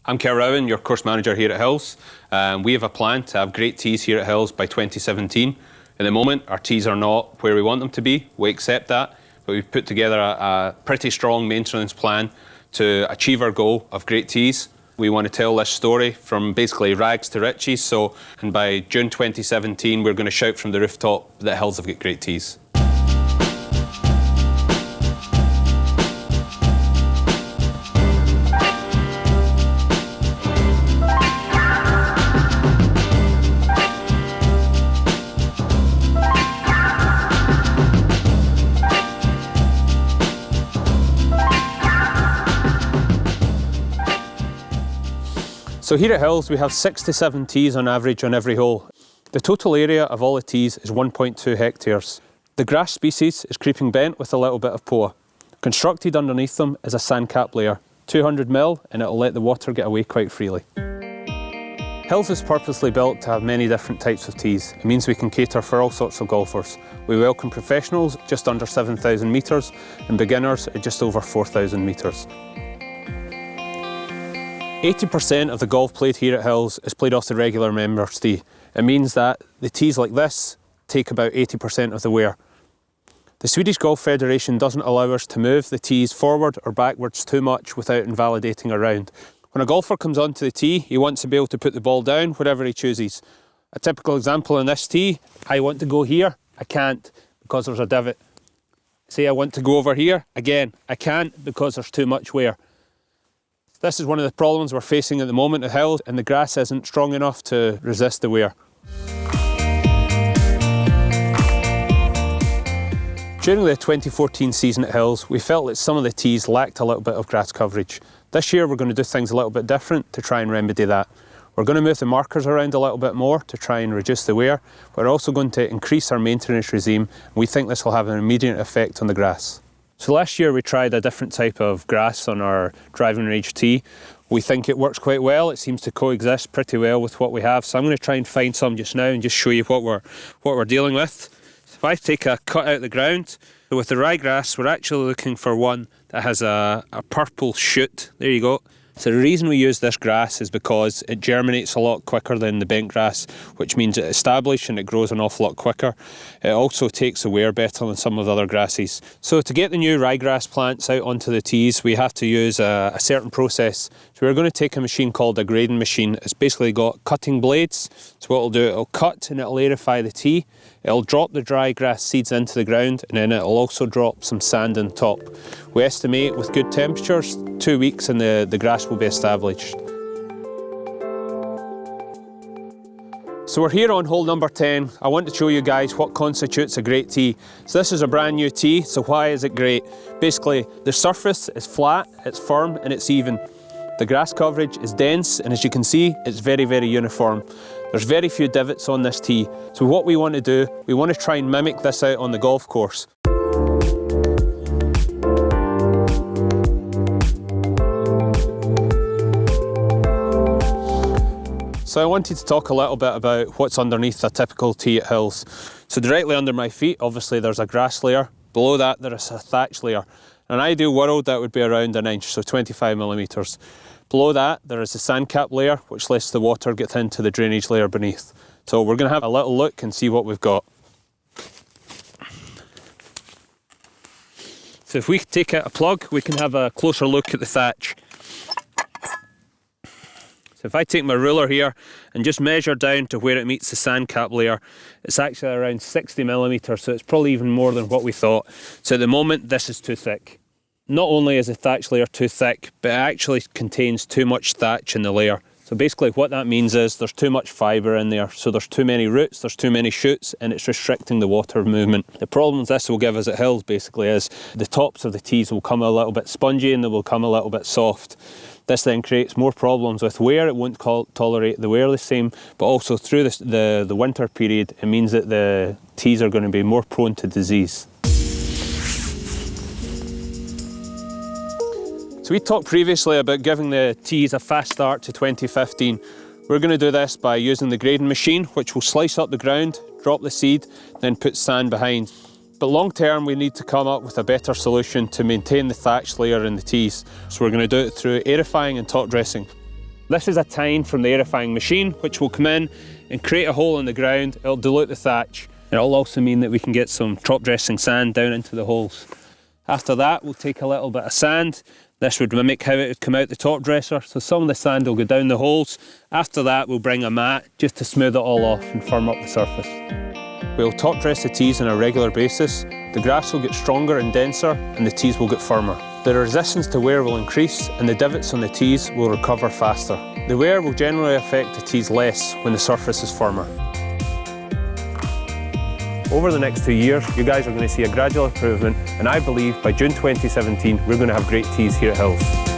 I'm Ker Rowan, your course manager here at Hills. We have a plan to have great tees here at Hills by 2017. At the moment, our tees are not where we want them to be. We accept that, but we've put together a pretty strong maintenance plan to achieve our goal of great tees. We want to tell this story from basically rags to riches. And by June 2017, we're going to shout from the rooftop that Hills have got great tees. So here at Hills, we have 67 tees on average on every hole. The total area of all the tees is 1.2 hectares. The grass species is creeping bent with a little bit of poa. Constructed underneath them is a sand cap layer, 200 mil, and it'll let the water get away quite freely. Hills is purposely built to have many different types of tees. It means we can cater for all sorts of golfers. We welcome professionals just under 7,000 metres and beginners at just over 4,000 metres. 80% of the golf played here at Hills is played off the regular members tee. It means that the tees like this take about 80% of the wear. The Swedish Golf Federation doesn't allow us to move the tees forward or backwards too much without invalidating a round. When a golfer comes onto the tee, he wants to be able to put the ball down wherever he chooses. A typical example on this tee, I want to go here, I can't because there's a divot. Say I want to go over here, again, I can't because there's too much wear. This is one of the problems we're facing at the moment at Hills, and the grass isn't strong enough to resist the wear. During the 2014 season at Hills, we felt that some of the tees lacked a little bit of grass coverage. This year we're going to do things a little bit different to try and remedy that. We're going to move the markers around a little bit more to try and reduce the wear. We're also going to increase our maintenance regime, and we think this will have an immediate effect on the grass. So last year we tried a different type of grass on our driving range tee. We think it works quite well. It seems to coexist pretty well with what we have. So I'm going to try and find some just now and just show you what we're dealing with. So if I take a cut out of the ground, so with the ryegrass we're actually looking for one that has a purple shoot. There you go. So the reason we use this grass is because it germinates a lot quicker than the bent grass, which means it establishes and it grows an awful lot quicker. It also takes the wear better than some of the other grasses. So to get the new ryegrass plants out onto the tees, we have to use a certain process. So we're going to take a machine called a grading machine. It's basically got cutting blades. So what it'll do, it'll cut and it'll aerify the tee. It'll drop the dry grass seeds into the ground, and then it'll also drop some sand on top. We estimate with good temperatures, 2 weeks and the grass will be established. So we're here on hole number 10. I want to show you guys what constitutes a great tee. So this is a brand new tee, so why is it great? Basically, the surface is flat, it's firm and it's even. The grass coverage is dense, and as you can see, it's very, very uniform. There's very few divots on this tee. So what we want to do, we want to try and mimic this out on the golf course. So I wanted to talk a little bit about what's underneath a typical tee at Hills. So directly under my feet, obviously there's a grass layer. Below that there is a thatch layer. In an ideal world that would be around an inch, so 25 millimetres. Below that there is a sand cap layer, which lets the water get into the drainage layer beneath. So we're going to have a little look and see what we've got. So if we take out a plug, we can have a closer look at the thatch. So if I take my ruler here and just measure down to where it meets the sand cap layer, it's actually around 60 millimetres, so it's probably even more than what we thought. So at the moment, this is too thick. Not only is the thatch layer too thick, but it actually contains too much thatch in the layer. So basically what that means is there's too much fibre in there, so there's too many roots, there's too many shoots, and it's restricting the water movement. The problem this will give us at Hills basically is the tops of the tees will come a little bit spongy and they will come a little bit soft. This then creates more problems with wear. It won't tolerate the wear the same, but also through the winter period, it means that the tees are going to be more prone to disease. So we talked previously about giving the tees a fast start to 2015. We're going to do this by using the grading machine, which will slice up the ground, drop the seed, then put sand behind. But long term, we need to come up with a better solution to maintain the thatch layer in the tees. So we're going to do it through aerifying and top dressing. This is a tine from the aerifying machine, which will come in and create a hole in the ground. It'll dilute the thatch. It'll also mean that we can get some top dressing sand down into the holes. After that, we'll take a little bit of sand. This would mimic how it would come out the top dresser, so some of the sand will go down the holes. After that, we'll bring a mat just to smooth it all off and firm up the surface. We'll top dress the tees on a regular basis. The grass will get stronger and denser, and the tees will get firmer. The resistance to wear will increase, and the divots on the tees will recover faster. The wear will generally affect the tees less when the surface is firmer. Over the next 2 years, you guys are going to see a gradual improvement, and I believe by June 2017, we're going to have great tees here at Hills.